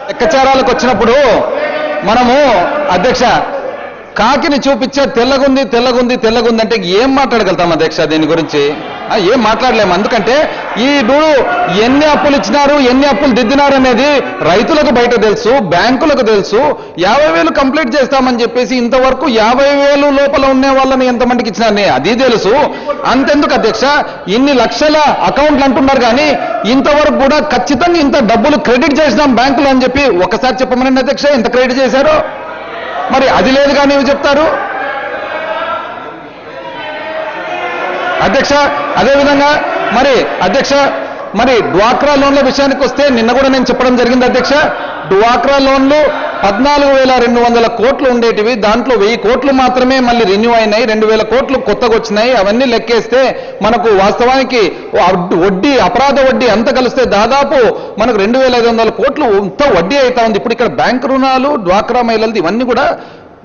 లెక్కచారాలకు వచ్చినప్పుడు మనము అధ్యక్ష కాకిని చూపించే తెల్లగుంది తెల్లగుంది తెల్లగుంది అంటే ఏం మాట్లాడగలుగుతాం అధ్యక్ష దీని గురించి? ఏం మాట్లాడలేము. ఎందుకంటే ఈ ఎన్ని అప్పులు ఇచ్చినారు, ఎన్ని అప్పులు దిద్దినారు అనేది రైతులకు బయట తెలుసు, బ్యాంకులకు తెలుసు. 50,000 కంప్లీట్ చేస్తామని చెప్పేసి ఇంతవరకు 50,000 లోపల ఉండే వాళ్ళని ఎంతమందికి ఇచ్చినారని అది తెలుసు. అంతెందుకు అధ్యక్ష, ఇన్ని లక్షల అకౌంట్లు అంటున్నారు కానీ ఇంతవరకు కూడా ఖచ్చితంగా ఇంత డబ్బులు క్రెడిట్ చేసినాం బ్యాంకులు అని చెప్పి ఒకసారి చెప్పమనండి అధ్యక్ష, ఎంత క్రెడిట్ చేశారో. మరి అది లేదుగా నీవు చెప్తారు అధ్యక్ష. అదేవిధంగా మరి అధ్యక్ష మరి డ్వాక్రా లోన్ల విషయానికి వస్తే నిన్న కూడా నేను చెప్పడం జరిగింది అధ్యక్ష. డ్వాక్రా లోన్లు 14,200 కోట్లు ఉండేటివి, దాంట్లో 1000 కోట్లు మాత్రమే మళ్ళీ రెన్యూ అయినాయి, 2,000 కోట్లు కొత్తగా వచ్చినాయి. అవన్నీ లెక్కేస్తే మనకు వాస్తవానికి వడ్డీ, అపరాధ వడ్డీ అంత కలిస్తే దాదాపు మనకు 2,500 కోట్లు ఇంత వడ్డీ అవుతా ఉంది. ఇప్పుడు ఇక్కడ బ్యాంక్ రుణాలు, డ్వాక్రా మహిళలది ఇవన్నీ కూడా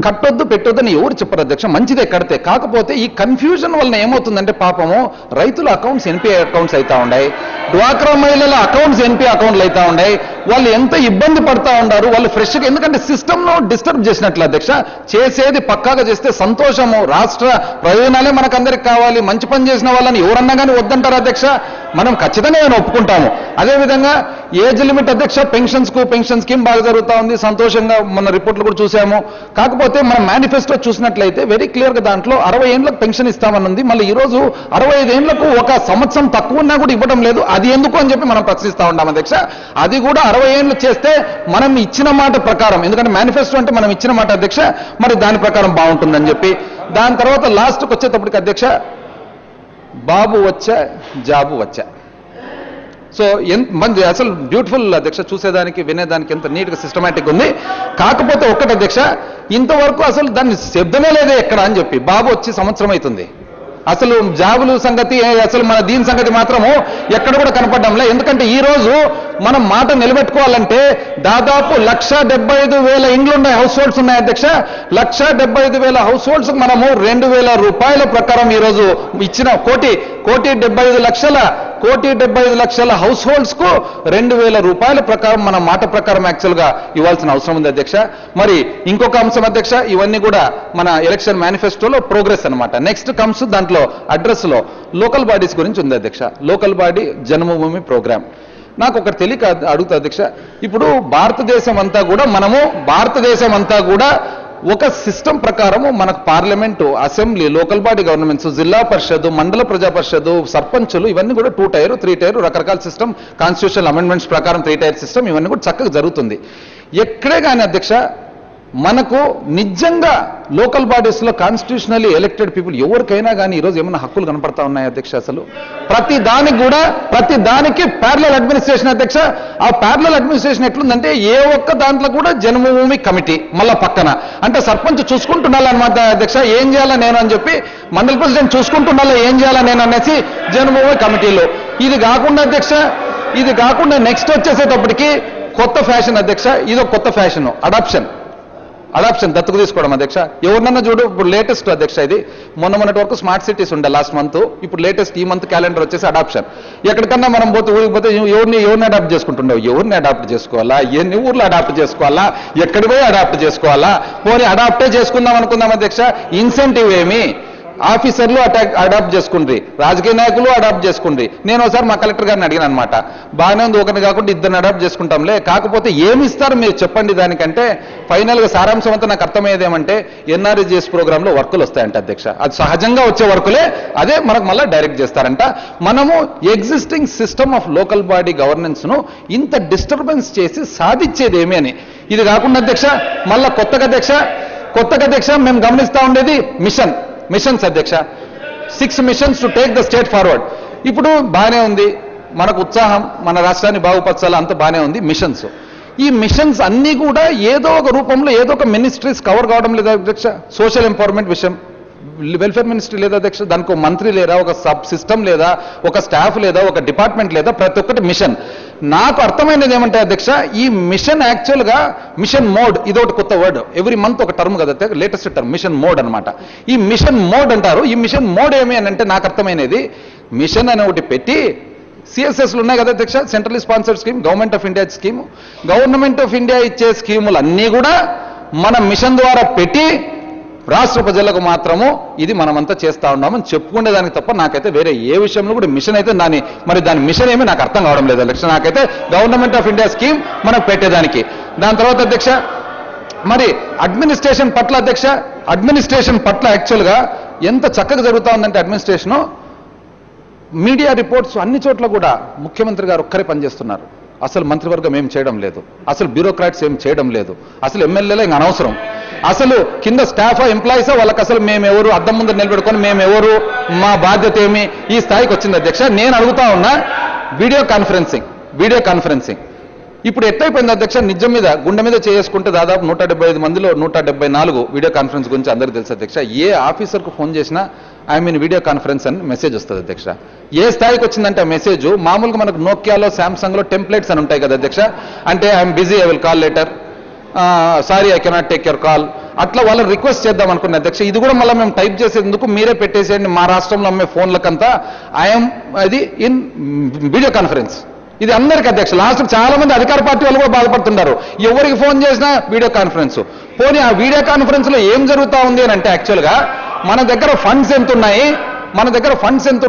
కట్టొద్దు పెట్టొద్దని ఎవరు చెప్పరు అధ్యక్ష, మంచిదే కడితే. కాకపోతే ఈ కన్ఫ్యూజన్ వలన ఏమవుతుందంటే పాపము రైతుల అకౌంట్స్ ఎన్పిఐ అకౌంట్స్ అవుతా ఉన్నాయి, డ్వాక్రా మహిళల అకౌంట్స్ ఎన్పిఐ అకౌంట్లు అవుతా ఉన్నాయి. వాళ్ళు ఎంత ఇబ్బంది పడతా ఉన్నారు వాళ్ళు ఫ్రెష్గా. ఎందుకంటే సిస్టమ్ను డిస్టర్బ్ చేసినట్లు అధ్యక్ష. చేసేది పక్కాగా చేస్తే సంతోషము, రాష్ట్ర ప్రయోజనాలే మనకందరికి కావాలి. మంచి పని చేసిన వాళ్ళని ఎవరన్నా కానీ వద్దంటారు అధ్యక్ష, మనం ఖచ్చితంగా నేను ఒప్పుకుంటాము. అదేవిధంగా ఏజ్ లిమిట్ అధ్యక్ష, పెన్షన్ స్కీమ్ బాగా జరుగుతూ ఉంది, సంతోషంగా మన రిపోర్ట్లు కూడా చూసాము. కాకపోతే మనం మేనిఫెస్టో చూసినట్లయితే వెరీ క్లియర్గా దాంట్లో 60 ఏళ్ళకు పెన్షన్ ఇస్తామని ఉంది. మళ్ళీ ఈ రోజు 65 ఏళ్లకు ఒక సంవత్సరం తక్కువ ఉన్నా కూడా ఇవ్వడం లేదు. అది ఎందుకు అని చెప్పి మనం ప్రశ్నిస్తా ఉంటాం అధ్యక్ష. అది కూడా 60 ఏళ్ళు చేస్తే మనం ఇచ్చిన మాట ప్రకారం, ఎందుకంటే మేనిఫెస్టో అంటే మనం ఇచ్చిన మాట అధ్యక్ష, మరి దాని ప్రకారం బాగుంటుందని చెప్పి. దాని తర్వాత లాస్ట్కి వచ్చేటప్పటికి అధ్యక్ష బాబు వచ్చా జాబు వచ్చా. సో మంచి అసలు బ్యూటిఫుల్ అధ్యక్ష, చూసేదానికి వినేదానికి ఎంత నీట్గా సిస్టమేటిక్ ఉంది. కాకపోతే ఒక్కటి అధ్యక్ష, ఇంతవరకు అసలు దాన్ని శబ్దమే లేదే ఎక్కడ అని చెప్పి. బాబు వచ్చి సంవత్సరం అవుతుంది, అసలు జాబులు సంగతి, అసలు మన దీని సంగతి మాత్రము ఎక్కడ కూడా కనపడడంలే. ఎందుకంటే ఈ రోజు మనం మాట నిలబెట్టుకోవాలంటే దాదాపు 1,75,000 ఇండ్లు ఉన్నాయి, హౌస్ హోల్డ్స్ ఉన్నాయి అధ్యక్ష. 1,75,000 హౌస్ హోల్డ్స్ మనము 2,000 రూపాయల ప్రకారం ఈరోజు ఇచ్చిన 1,75,000,000 హౌస్ హోల్డ్స్ కు 2,000 రూపాయల ప్రకారం మన మాట ప్రకారం యాక్చువల్ గా ఇవ్వాల్సిన అవసరం ఉంది అధ్యక్ష. మరి ఇంకొక అంశం అధ్యక్ష, ఇవన్నీ కూడా మన ఎలక్షన్ మేనిఫెస్టోలో ప్రోగ్రెస్ అన్నమాట. నెక్స్ట్ కమ్స్ దాంట్లో అడ్రస్ లో లోకల్ బాడీస్ గురించి ఉంది అధ్యక్ష. లోకల్ బాడీ జన్మభూమి ప్రోగ్రామ్ నాకు ఒకటి తెలియక అడుగుతా అధ్యక్ష. ఇప్పుడు భారతదేశం అంతా కూడా ఒక సిస్టమ్ ప్రకారము మనకు parliament, assembly, local body governments, జిల్లా పరిషత్, మండల ప్రజా పరిషత్, సర్పంచులు ఇవన్నీ కూడా 2 టైర్ 3 టైర్ రకరకాల సిస్టమ్, కాన్స్టిట్యూషనల్ అమెండ్మెంట్స్ ప్రకారం 3 టైర్ సిస్టమ్ ఇవన్నీ కూడా చక్కగా జరుగుతుంది. ఎక్కడే కానీ అధ్యక్ష మనకు నిజంగా లోకల్ బాడీస్లో కాన్స్టిట్యూషనల్లీ ఎలక్టెడ్ పీపుల్ ఎవరికైనా కానీ ఈరోజు ఏమైనా హక్కులు కనపడతా ఉన్నాయి అధ్యక్ష? అసలు ప్రతి దానికి ప్యారలల్ అడ్మినిస్ట్రేషన్ అధ్యక్ష. ఆ ప్యారలల్ అడ్మినిస్ట్రేషన్ ఎట్లుందంటే ఏ ఒక్క దాంట్లో కూడా జన్మభూమి కమిటీ మళ్ళా పక్కన అంటే సర్పంచ్ చూసుకుంటున్నాలన్నమాట అధ్యక్ష, ఏం చేయాలా నేను అని చెప్పి, మండల ప్రెసిడెంట్ చూసుకుంటున్నా ఏం చేయాలా నేను అనేసి జన్మభూమి కమిటీలో. ఇది కాకుండా నెక్స్ట్ వచ్చేసేటప్పటికి కొత్త ఫ్యాషన్ అధ్యక్ష, ఇది కొత్త ఫ్యాషన్ అడాప్షన్ దత్తుకు తీసుకోవడం అధ్యక్ష. ఎవరినన్నా చూడు, ఇప్పుడు లేటెస్ట్ అధ్యక్ష ఇది మొన్నటి వరకు స్మార్ట్ సిటీస్ ఉండే లాస్ట్ మంత్, ఇప్పుడు లేటెస్ట్ ఈ మంత్ క్యాలెండర్ వచ్చేసి అడాప్షన్. ఎక్కడికన్నా మనం ఊరికి పోతే ఎవరిని అడాప్ట్ చేసుకుంటుండవు, ఎవరిని అడాప్ట్ చేసుకోవాలా, ఎన్ని ఊర్లు అడాప్ట్ చేసుకోవాలా, ఎక్కడి పోయి అడాప్ట్ చేసుకోవాలా, పోనీ అడాప్టే చేసుకుందాం అనుకుందాం అధ్యక్ష. ఇన్సెంటివ్ ఏమి, ఆఫీసర్లు అడాప్ట్ చేసుకుండ్రి, రాజకీయ నాయకులు అడాప్ట్ చేసుకుండ్రి. నేను ఒకసారి మా కలెక్టర్ గారిని అడిగాను అనమాట, బాగానే ఉంది, ఒకరిని కాకుండా 2 అడాప్ట్ చేసుకుంటాంలే, కాకపోతే ఏమి ఇస్తారు మీరు చెప్పండి దానికంటే. ఫైనల్గా సారాంశం అంతా నాకు అర్థమయ్యేది ఏమంటే ఎన్ఆర్ఈజిఎస్ ప్రోగ్రాంలో వర్కులు వస్తాయంట అధ్యక్ష. అది సహజంగా వచ్చే వర్కులే, అదే మనకు మళ్ళీ డైరెక్ట్ చేస్తారంట. మనము existing system of local body governance ను ఇంత డిస్టర్బెన్స్ చేసి సాధించేది ఏమి అని. ఇది కాకుండా అధ్యక్ష మళ్ళా కొత్తగా అధ్యక్ష మేము గమనిస్తా ఉండేది మిషన్స్ అధ్యక్ష. 6 machines to take the state forward. ఇప్పుడు బాగానే ఉంది, మనకు ఉత్సాహం, మన రాష్ట్రాన్ని బాగుపరచాలి, అంత బాగానే ఉంది. ఈ మిషన్స్ అన్నీ కూడా ఏదో ఒక రూపంలో ఏదో ఒక మినిస్ట్రీస్ కవర్ కావడం లేదా అధ్యక్ష? సోషల్ ఎంపవర్మెంట్ విషయం, వెల్ఫేర్ మినిస్ట్రీ లేదా అధ్యక్ష, దానికి ఒక మంత్రి లేదా, ఒక సబ్ సిస్టమ్ లేదా, ఒక స్టాఫ్ లేదా, ఒక డిపార్ట్మెంట్ లేదా, ప్రతి ఒక్కటి మిషన్. నాకు అర్థమైనది ఏమంటే అధ్యక్ష, ఈ మిషన్ యాక్చువల్గా మిషన్ మోడ్, ఇదొకటి కొత్త వర్డ్, ఎవ్రీ మంత్ ఒక టర్మ్ కదా, లేటెస్ట్ టర్మ్ మిషన్ మోడ్ అనమాట. ఈ మిషన్ మోడ్ అంటారు. ఈ మిషన్ మోడ్ ఏమి అని అంటే నాకు అర్థమైనది, మిషన్ అని ఒకటి పెట్టి సిఎస్ఎస్లు ఉన్నాయి కదా అధ్యక్ష, central sponsored scheme, government of India scheme. Government of India ఇచ్చే స్కీములు అన్నీ కూడా మన మిషన్ ద్వారా పెట్టి రాష్ట్ర ప్రజలకు మాత్రము ఇది మనమంతా చేస్తా ఉన్నామని చెప్పుకునే దానికి తప్ప నాకైతే వేరే ఏ విషయంలో కూడా మిషన్ అయితే దాని మిషన్ ఏమీ నాకు అర్థం కావడం లేదు అధ్యక్ష. నాకైతే గవర్నమెంట్ ఆఫ్ ఇండియా స్కీమ్ మనకు పెట్టేదానికి. దాని తర్వాత అధ్యక్ష మరి అడ్మినిస్ట్రేషన్ పట్ల యాక్చువల్గా ఎంత చక్కగా జరుగుతూ ఉందంటే అడ్మినిస్ట్రేషను, మీడియా రిపోర్ట్స్ అన్ని చోట్ల కూడా ముఖ్యమంత్రి గారు ఒక్కరే పనిచేస్తున్నారు. అసలు మంత్రివర్గం ఏం చేయడం లేదు, అసలు బ్యూరోక్రాట్స్ ఏం చేయడం లేదు, అసలు ఎమ్మెల్యేలే ఇంకా అనవసరం, అసలు కింద స్టాఫ్ ఎంప్లాయీసో వాళ్ళకి అసలు మేమెవరు అద్దం ముందు నిలబెట్టుకొని మేమెవరు మా బాధ్యత ఏమి ఈ స్థాయికి వచ్చింది అధ్యక్ష. నేను అడుగుతా ఉన్నా వీడియో కాన్ఫరెన్సింగ్ ఇప్పుడు ఎట్లయిపోయింది అధ్యక్ష, నిజం మీద గుండె మీద చేసుకుంటే దాదాపు 175 మందిలో 174 వీడియో కాన్ఫరెన్స్ గురించి అందరికీ తెలుసు అధ్యక్ష. ఏ ఆఫీసర్కు ఫోన్ చేసినా వీడియో కాన్ఫరెన్స్ అని మెసేజ్ వస్తుంది అధ్యక్ష. ఏ స్థాయికి వచ్చిందంటే ఆ మెసేజ్ మామూలుగా మనకు నోకియాలో శాంసంగ్లో టెంప్లెట్స్ అని ఉంటాయి కదా అధ్యక్ష, అంటే I'm busy, I will call later, sorry I cannot take your call, అట్లా వాళ్ళని రిక్వెస్ట్ చేద్దాం అనుకున్న అధ్యక్ష. ఇది కూడా మళ్ళీ మేము టైప్ చేసేందుకు మీరే పెట్టేసేయండి మా రాష్ట్రంలో అమ్మే ఫోన్లకంతా ఐఎమ్ అది ఇన్ వీడియో కాన్ఫరెన్స్. ఇది అందరికీ అధ్యక్ష. లాస్ట్ చాలా మంది అధికార పార్టీ వాళ్ళు కూడా బాధపడుతున్నారు, ఎవరికి ఫోన్ చేసినా వీడియో కాన్ఫరెన్స్. పోనీ ఆ వీడియో కాన్ఫరెన్స్ లో ఏం జరుగుతూ ఉంది అని అంటే యాక్చువల్గా మన దగ్గర ఫండ్స్ ఎంత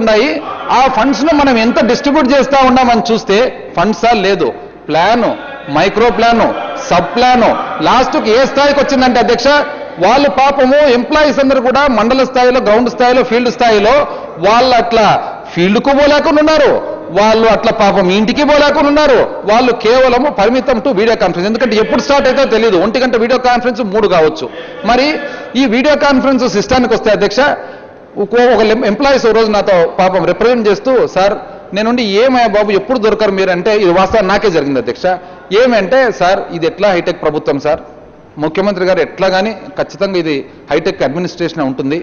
ఉన్నాయి, ఆ ఫండ్స్ ను మనం ఎంత డిస్ట్రిబ్యూట్ చేస్తా ఉన్నామని చూస్తే ఫండ్సా లేదు, plan, micro plan, sub plan, లాస్ట్కి ఏ స్థాయికి వచ్చిందంటే అధ్యక్ష వాళ్ళు పాపము ఎంప్లాయీస్ అందరూ కూడా మండల స్థాయిలో, గ్రౌండ్ స్థాయిలో, ఫీల్డ్ స్థాయిలో వాళ్ళు అట్లా ఫీల్డ్కు పోలేకుండా ఉన్నారు, వాళ్ళు అట్లా పాపం ఇంటికి పోలేకుండా ఉన్నారు, వాళ్ళు కేవలము పరిమితం టు వీడియో కాన్ఫరెన్స్. ఎందుకంటే ఎప్పుడు స్టార్ట్ అవుతుందో తెలియదు, 1 గంట వీడియో కాన్ఫరెన్స్ 3 కావచ్చు. మరి ఈ వీడియో కాన్ఫరెన్స్ సిస్టానికి వస్తే అధ్యక్ష ఒక ఎంప్లాయీస్ రోజు నాతో పాపం రిప్రజెంట్ చేస్తూ, సార్ నేనుండి ఏమయ్యా బాబు ఎప్పుడు దొరకరు మీరంటే, ఇది వాస్తవం నాకే జరిగింది అధ్యక్ష. ఏమంటే సార్ ఇది ఎట్లా హైటెక్ ప్రభుత్వం సార్, ముఖ్యమంత్రి గారు ఎట్లా కానీ ఖచ్చితంగా ఇది హైటెక్ అడ్మినిస్ట్రేషన్ ఉంటుంది.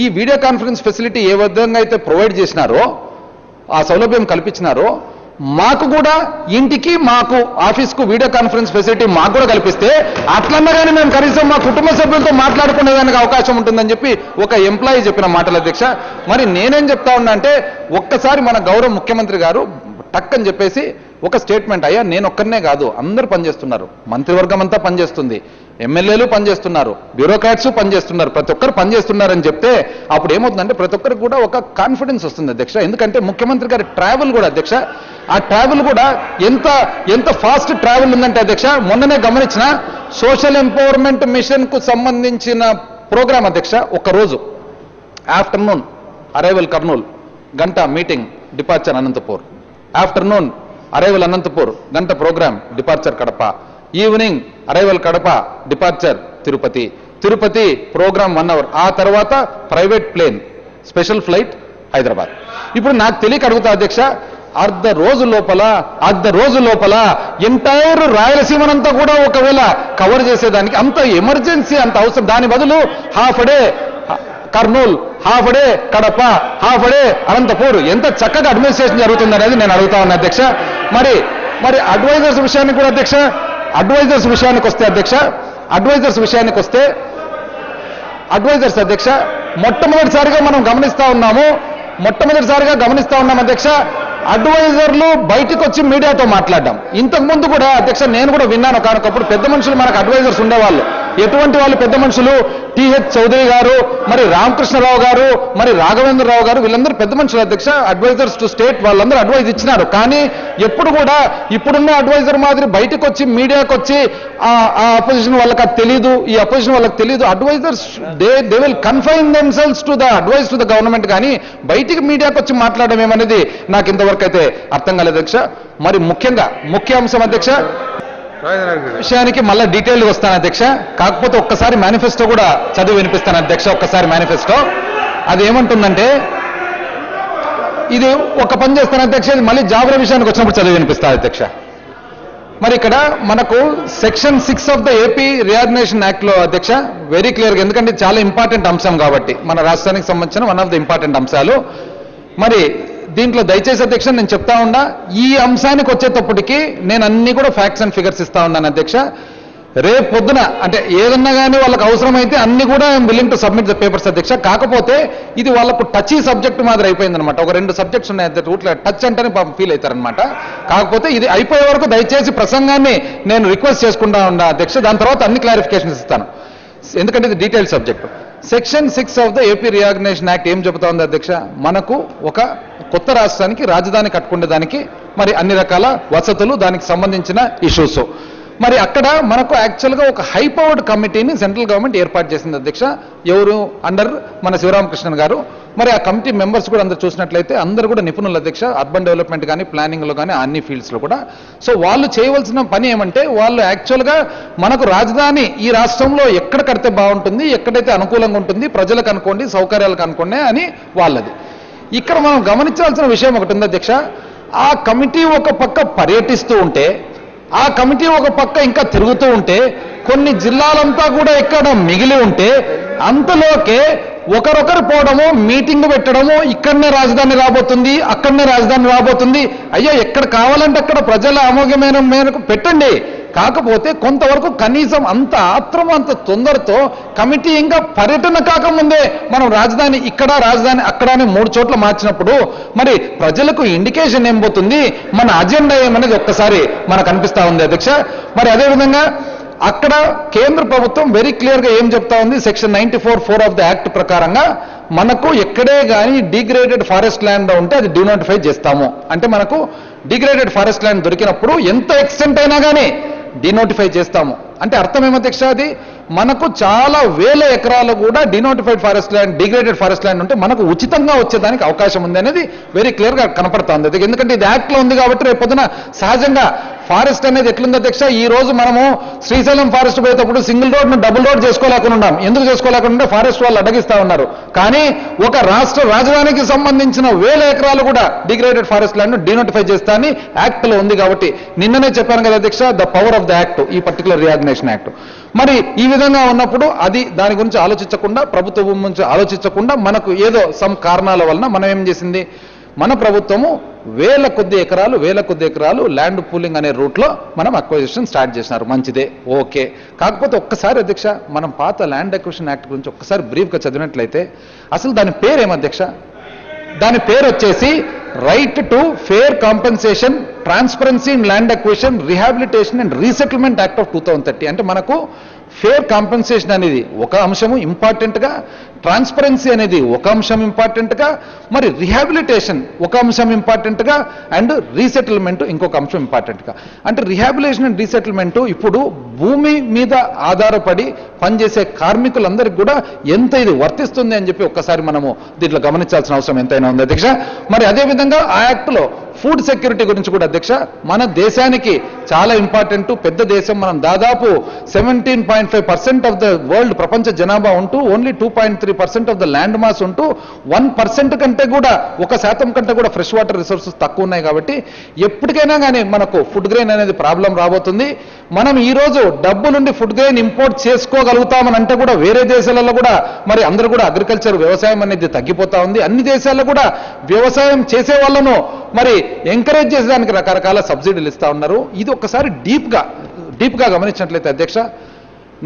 ఈ వీడియో కాన్ఫరెన్స్ ఫెసిలిటీ ఏ విధంగా అయితే ప్రొవైడ్ చేసినారో, ఆ సౌలభ్యం కల్పించినారో, మాకు కూడా ఇంటికి మాకు ఆఫీస్కు వీడియో కాన్ఫరెన్స్ ఫెసిలిటీ మాకు కూడా కల్పిస్తే అట్లన్నా కానీ మేము కనీసం మా కుటుంబ సభ్యులతో మాట్లాడుకునేదానికి అవకాశం ఉంటుందని చెప్పి ఒక ఎంప్లాయీ చెప్పిన మాటలు అధ్యక్ష. మరి నేనేం చెప్తా ఉన్నా అంటే ఒక్కసారి మన గౌరవ ముఖ్యమంత్రి గారు టక్కని చెప్పేసి ఒక స్టేట్మెంట్, అయ్యా నేను ఒక్కరినే కాదు అందరూ పనిచేస్తున్నారు, మంత్రివర్గం అంతా పనిచేస్తుంది, ఎమ్మెల్యేలు పనిచేస్తున్నారు, బ్యూరోక్రాట్స్ పనిచేస్తున్నారు, ప్రతి ఒక్కరు పనిచేస్తున్నారని చెప్తే అప్పుడు ఏమవుతుందంటే ప్రతి ఒక్కరికి కూడా ఒక కాన్ఫిడెన్స్ వస్తుంది అధ్యక్ష. ఎందుకంటే ముఖ్యమంత్రి గారి ట్రావెల్ కూడా అధ్యక్ష, ఆ ట్రావెల్ కూడా ఎంత ఫాస్ట్ ట్రావెల్ ఉందంటే అధ్యక్ష, మొన్ననే గమనించిన సోషల్ ఎంపవర్మెంట్ మిషన్ కు సంబంధించిన ప్రోగ్రామ్ అధ్యక్ష, ఒకరోజు ఆఫ్టర్నూన్ అరైవల్ కర్నూల్, గంట meeting, departure Anantapur, afternoon arrival Anantapur, గంట programme, departure Kadapa, evening arrival Kadapa, departure Tirupati programme 1 hour, ఆ తర్వాత private plane special flight Hyderabad. ఇప్పుడు నాకు తెలియక అడుగుతా అధ్యక్ష, అర్ధ రోజు లోపల ఎంటైర్ రాయలసీమనంతా కూడా ఒకవేళ కవర్ చేసేదానికి అంత ఎమర్జెన్సీ అంత అవసరం, దాని బదులు half day Kurnool, half day Kadapa, half day Anantapur, ఎంత చక్కగా అడ్మినిస్ట్రేషన్ జరుగుతుంది అనేది నేను అడుగుతా ఉన్నా అధ్యక్ష. మరి అడ్వైజర్స్ విషయానికి కూడా అధ్యక్ష, అడ్వైజర్స్ విషయానికి వస్తే అధ్యక్ష మొట్టమొదటిసారిగా గమనిస్తా ఉన్నాం అధ్యక్ష, అడ్వైజర్లు బయటకు వచ్చి మీడియాతో మాట్లాడడం. ఇంతకు ముందు కూడా అధ్యక్ష నేను కూడా విన్నాను, కానప్పుడు పెద్ద మనుషులు మనకు అడ్వైజర్స్ ఉండేవాళ్ళు. ఎటువంటి వాళ్ళు పెద్ద మనుషులు, టిహెచ్ చౌదరి గారు, మరి రామకృష్ణరావు గారు, మరి రాఘవేంద్రరావు గారు, వీళ్ళందరూ పెద్ద మనుషులు అధ్యక్ష, అడ్వైజర్స్ టు స్టేట్, వాళ్ళందరూ అడ్వైజ్ ఇచ్చినారు. కానీ ఎప్పుడు కూడా ఇప్పుడున్న అడ్వైజర్ మాదిరి బయటకు వచ్చి మీడియాకు వచ్చి ఆ అపోజిషన్ వాళ్ళకి అది తెలీదు, ఈ అపోజిషన్ వాళ్ళకి తెలీదు, advisers they will confine themselves to the advise to the government, కానీ బయటికి మీడియాకు వచ్చి మాట్లాడడం ఏమనేది నాకు ఇంతవరకు అయితే అర్థం కాలేదు అధ్యక్ష. మరి ముఖ్య అంశం అధ్యక్ష విషయానికి మళ్ళీ డీటెయిల్ వస్తాను అధ్యక్ష, కాకపోతే ఒక్కసారి మేనిఫెస్టో కూడా చదివి వినిపిస్తాను అధ్యక్ష. ఒక్కసారి మేనిఫెస్టో అది ఏమంటుందంటే, ఇది ఒక పని చేస్తాను అధ్యక్ష, ఇది మళ్ళీ జాబుల విషయానికి వచ్చినప్పుడు చదివి వినిపిస్తాను అధ్యక్ష. మరి ఇక్కడ మనకు section 6 of the AP reorganisation act లో అధ్యక్ష వెరీ క్లియర్గా, ఎందుకంటే చాలా ఇంపార్టెంట్ అంశం కాబట్టి మన రాష్ట్రానికి సంబంధించిన వన్ ఆఫ్ ద ఇంపార్టెంట్ అంశాలు. మరి దీంట్లో దయచేసి అధ్యక్ష నేను చెప్తా ఉన్నా, ఈ అంశానికి వచ్చేటప్పటికి నేను అన్ని కూడా ఫ్యాక్ట్స్ అండ్ ఫిగర్స్ ఇస్తా ఉన్నాను అధ్యక్ష. రేపు పొద్దున అంటే ఏదన్నా కానీ వాళ్ళకి అవసరమైతే అన్ని కూడా willing to submit the papers అధ్యక్ష. కాకపోతే ఇది వాళ్ళకు టచీ సబ్జెక్ట్ మాదిరి అయిపోయిందనమాట. ఒక 2 సబ్జెక్ట్స్ ఉన్నాయి అధ్యక్ష, ఊట్లా టచ్ అంటేనే ఫీల్ అవుతారనమాట. కాకపోతే ఇది అయిపోయే వరకు దయచేసి ప్రసంగాన్ని నేను రిక్వెస్ట్ చేసుకుంటా ఉన్నా అధ్యక్ష. దాని తర్వాత అన్ని క్లారిఫికేషన్స్ ఇస్తాను, ఎందుకంటే ఇది detail subject. Section 6 of the AP reorganisation act ఏం చెబుతా ఉంది అధ్యక్ష? మనకు ఒక కొత్త రాష్ట్రానికి రాజధాని కట్టుకునే దానికి మరి అన్ని రకాల వసతులు, దానికి సంబంధించిన ఇష్యూస్, మరి అక్కడ మనకు యాక్చువల్గా ఒక హై పవర్డ్ కమిటీని సెంట్రల్ గవర్నమెంట్ ఏర్పాటు చేసింది అధ్యక్ష. ఎవరు? అండర్ మన శివరామకృష్ణన్ గారు. మరి ఆ కమిటీ మెంబర్స్ కూడా అందరూ చూసినట్లయితే అందరూ కూడా నిపుణులు అధ్యక్ష, అర్బన్ డెవలప్మెంట్ కానీ ప్లానింగ్లో కానీ అన్ని ఫీల్డ్స్లో కూడా. సో వాళ్ళు చేయవలసిన పని ఏమంటే, వాళ్ళు యాక్చువల్గా మనకు రాజధాని ఈ రాష్ట్రంలో ఎక్కడ కడితే బాగుంటుంది, ఎక్కడైతే అనుకూలంగా ఉంటుంది, ప్రజలకు అనుకోండి, సౌకర్యాలకు అనుకోండి అని వాళ్ళది. ఇక్కడ మనం గమనించాల్సిన విషయం ఒకటి ఉంది అధ్యక్ష. ఆ కమిటీ ఒక పక్క పర్యటిస్తూ ఉంటే, ఆ కమిటీ ఒక పక్క ఇంకా తిరుగుతూ ఉంటే, కొన్ని జిల్లాలంతా కూడా ఇక్కడ మిగిలి ఉంటే, అంతలోకే ఒకరొకరు పోవడము, మీటింగ్ పెట్టడము, ఇక్కడనే రాజధాని రాబోతుంది, అక్కడనే రాజధాని రాబోతుంది. అయ్యో, ఎక్కడ కావాలంటే అక్కడ ప్రజల ఆమోగ్యమైన మేరకు పెట్టండి. కాకపోతే కొంతవరకు కనీసం అంత ఆత్రం, అంత తొందరతో కమిటీ ఇంకా పర్యటన కాకముందే మనం రాజధాని ఇక్కడ, రాజధాని అక్కడ అని 3 చోట్ల మార్చినప్పుడు మరి ప్రజలకు ఇండికేషన్ ఏం పోతుంది, మన అజెండా ఏమనేది ఒక్కసారి మనకు అనిపిస్తా ఉంది అధ్యక్ష. మరి అదేవిధంగా అక్కడ కేంద్ర ప్రభుత్వం వెరీ క్లియర్గా ఏం చెప్తా ఉంది, సెక్షన్ 94(4) ఆఫ్ ద యాక్ట్ ప్రకారంగా మనకు ఎక్కడే కానీ డిగ్రేడెడ్ ఫారెస్ట్ ల్యాండ్ ఉంటే అది డినోటిఫై చేస్తాము. అంటే మనకు డిగ్రేడెడ్ ఫారెస్ట్ ల్యాండ్ దొరికినప్పుడు ఎంత ఎక్స్టెంట్ అయినా కానీ డినోటిఫై చేస్తాము. అంటే అర్థం ఏమో అధ్యక్ష, అది మనకు చాలా వేల ఎకరాలు కూడా denotified forest land, degraded forest land ఉంటే మనకు ఉచితంగా వచ్చేదానికి అవకాశం ఉంది అనేది వెరీ క్లియర్గా కనపడుతుంది. ఎందుకంటే ఇది యాక్ట్లో ఉంది కాబట్టి రేపు పొద్దున సహజంగా ఫారెస్ట్ అనేది ఎట్లుంది అధ్యక్ష, ఈ రోజు మనము శ్రీశైలం ఫారెస్ట్ పోయేటప్పుడు సింగిల్ రోడ్ను డబుల్ రోడ్ చేసుకోలేకుండా ఉన్నాం. ఎందుకు చేసుకోలేకుండా? ఫారెస్ట్ వాళ్ళు అడ్డగిస్తా ఉన్నారు. కానీ ఒక రాష్ట్ర రాజధానికి సంబంధించిన వేల ఎకరాలు కూడా డిగ్రేడెడ్ ఫారెస్ట్ ల్యాండ్ డినోటిఫై చేస్తా అని యాక్ట్లో ఉంది. కాబట్టి నిన్ననే చెప్పాను కదా అధ్యక్ష, the power of the act, ఈ పర్టికులర్ రీఆర్గనైజేషన్ యాక్ట్. మరి ఈ విధంగా ఉన్నప్పుడు అది దాని గురించి ఆలోచించకుండా, ప్రభుత్వం గురించి ఆలోచించకుండా, మనకు ఏదో సమ్ కారణాల వలన మనం ఏం చేసింది, మన ప్రభుత్వము వేల కొద్ది ఎకరాలు ల్యాండ్ పూలింగ్ అనే రూట్లో మనం అక్విజిషన్ స్టార్ట్ చేసినారు. మంచిదే, ఓకే. కాకపోతే ఒక్కసారి అధ్యక్ష, మనం పాత ల్యాండ్ అక్విజిషన్ యాక్ట్ గురించి ఒక్కసారి బ్రీఫ్గా చదివినట్లయితే అసలు దాని పేరు ఏం అధ్యక్ష? దాని పేరు వచ్చేసి right to fair compensation, transparency in land acquisition, rehabilitation and resettlement act of 2030. అంటే మనకు ఫేర్ కాంపెన్సేషన్ అనేది ఒక అంశము ఇంపార్టెంట్గా, ట్రాన్స్పరెన్సీ అనేది ఒక అంశం ఇంపార్టెంట్గా, మరి రిహాబిలిటేషన్ ఒక అంశం ఇంపార్టెంట్గా, అండ్ రీసెటిల్మెంట్ ఇంకొక అంశం ఇంపార్టెంట్గా. అంటే రిహాబిలిటేషన్ అండ్ రీసెటిల్మెంట్ ఇప్పుడు భూమి మీద ఆధారపడి పనిచేసే కార్మికులందరికీ కూడా ఎంత ఇది వర్తిస్తుంది అని చెప్పి ఒక్కసారి మనము దీంట్లో గమనించాల్సిన అవసరం ఎంతైనా ఉంది అధ్యక్ష. మరి అదేవిధంగా ఆ యాక్ట్లో ఫుడ్ సెక్యూరిటీ గురించి కూడా అధ్యక్ష, మన దేశానికి చాలా ఇంపార్టెంట్. పెద్ద దేశం, మనం దాదాపు 17.5% ఆఫ్ ద వరల్డ్ ప్రపంచ జనాభా ఉంటూ only 2.3% of the land mass ఉంటూ 1% కంటే కూడా 1% కంటే కూడా ఫ్రెష్ వాటర్ రిసోర్సెస్ తక్కువ ఉన్నాయి. కాబట్టి ఎప్పటికైనా కానీ మనకు ఫుడ్ గ్రెయిన్ అనేది ప్రాబ్లం రాబోతుంది. మనం ఈ రోజు డబ్బులుండి ఫుడ్ గ్రెయిన్ ఇంపోర్ట్ చేసుకోగలుగుతామని అంటే కూడా వేరే దేశాలలో కూడా మరి అందరూ కూడా అగ్రికల్చర్, వ్యవసాయం అనేది తగ్గిపోతా ఉంది. అన్ని దేశాల్లో కూడా వ్యవసాయం చేసే వాళ్ళను మరి ఎంకరేజ్ చేసేదానికి రకరకాల సబ్సిడీలు ఇస్తా ఉన్నారు. ఇది ఒక్కసారి డీప్గా గమనించినట్లయితే అధ్యక్ష,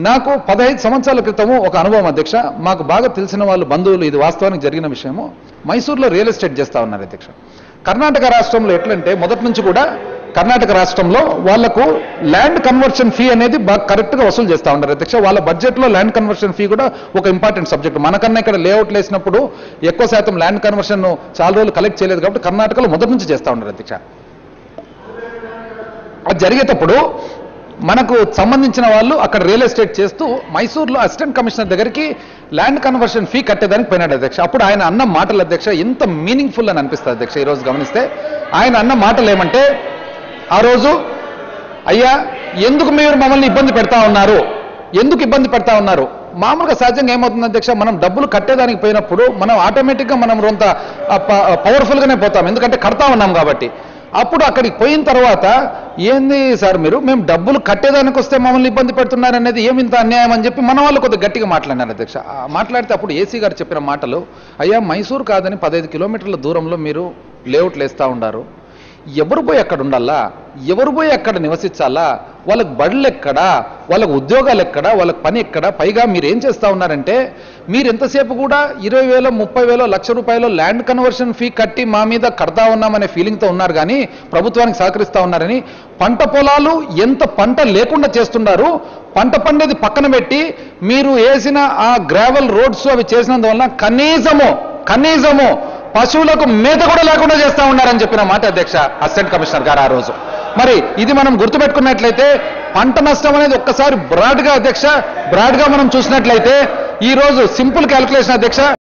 నాకు 15 సంవత్సరాల క్రితము ఒక అనుభవం అధ్యక్ష. మాకు బాగా తెలిసిన వాళ్ళు, బంధువులు, ఇది వాస్తవానికి జరిగిన విషయము. మైసూరులో రియల్ ఎస్టేట్ చేస్తా ఉన్నారు అధ్యక్ష. కర్ణాటక రాష్ట్రంలో ఎట్లంటే మొదటి నుంచి కూడా కర్ణాటక రాష్ట్రంలో వాళ్లకు ల్యాండ్ కన్వర్షన్ ఫీ అనేది బాగా కరెక్ట్గా వసూలు చేస్తూ ఉన్నారు అధ్యక్ష. వాళ్ళ బడ్జెట్లో ల్యాండ్ కన్వర్షన్ ఫీ కూడా ఒక ఇంపార్టెంట్ సబ్జెక్ట్. మనకన్నా ఇక్కడ లేఅవుట్లు వేసినప్పుడు ఎక్కువ శాతం ల్యాండ్ కన్వర్షన్ చాలా రోజులు కలెక్ట్ చేయలేదు కాబట్టి కర్ణాటకలో మొదటి నుంచి చేస్తూ ఉన్నారు అధ్యక్ష. అది జరిగేటప్పుడు మనకు సంబంధించిన వాళ్ళు అక్కడ రియల్ ఎస్టేట్ చేస్తూ మైసూర్లో అసిస్టెంట్ కమిషనర్ దగ్గరికి ల్యాండ్ కన్వర్షన్ ఫీ కట్టేదానికి పోయినాడు అధ్యక్ష. అప్పుడు ఆయన అన్న మాటలు అధ్యక్ష ఎంత మీనింగ్ఫుల్ అని అనిపిస్తుంది అధ్యక్ష. ఈరోజు గమనిస్తే ఆయన అన్న మాటలు ఏమంటే, ఆ రోజు అయ్యా ఎందుకు మీరు మమ్మల్ని ఇబ్బంది పెడతా ఉన్నారు, ఎందుకు ఇబ్బంది పెడతా ఉన్నారు? మామూలుగా సహజంగా ఏమవుతుంది అధ్యక్ష, మనం డబ్బులు కట్టేదానికి పోయినప్పుడు మనం ఆటోమేటిక్గా మనం కొంత పవర్ఫుల్గానే పోతాం, ఎందుకంటే కడతా ఉన్నాం కాబట్టి. అప్పుడు అక్కడికి పోయిన తర్వాత ఏంది సార్ మీరు, మేము డబ్బులు కట్టేదానికి వస్తే మమ్మల్ని ఇబ్బంది పెడుతున్నారు అనేది ఏమింత అన్యాయం అని చెప్పి మన వాళ్ళు కొద్దిగా గట్టిగా మాట్లాడినారు అధ్యక్ష. మాట్లాడితే అప్పుడు ఏసీ గారు చెప్పిన మాటలు, అయ్యా మైసూరు కాదని 15 కిలోమీటర్ల దూరంలో మీరు లేఅవుట్లు వేస్తూ ఉండారు, ఎవరు పోయి అక్కడ ఉండాలా, ఎవరు పోయి అక్కడ నివసించాలా, వాళ్ళకి బడులు ఎక్కడా, వాళ్ళకి ఉద్యోగాలు ఎక్కడా, వాళ్ళకి పని ఎక్కడా? పైగా మీరు ఏం చేస్తూ ఉన్నారంటే, మీరు ఎంతసేపు కూడా 20,000, 30,000, ₹1,00,000 ల్యాండ్ కన్వర్షన్ ఫీ కట్టి మా మీద కడతా ఉన్నామనే ఫీలింగ్తో ఉన్నారు కానీ ప్రభుత్వానికి సహకరిస్తూ ఉన్నారని, పంట పొలాలు ఎంత పంట లేకుండా చేస్తున్నారు. పంట పండేది పక్కన పెట్టి మీరు వేసిన ఆ గ్రావెల్ రోడ్స్ అవి చేసినందువల్ల కనీసము పశువులకు మేత కూడా లేకుండా చేస్తా ఉన్నారని చెప్పిన మాట అధ్యక్ష అసిస్టెంట్ కమిషనర్ గారు ఆ రోజు. మరి ఇది మనం గుర్తుపెట్టుకున్నట్లయితే పంట నష్టం అనేది ఒక్కసారి బ్రాడ్గా మనం చూసినట్లయితే ఈ రోజు సింపుల్ క్యాలిక్యులేషన్ అధ్యక్ష.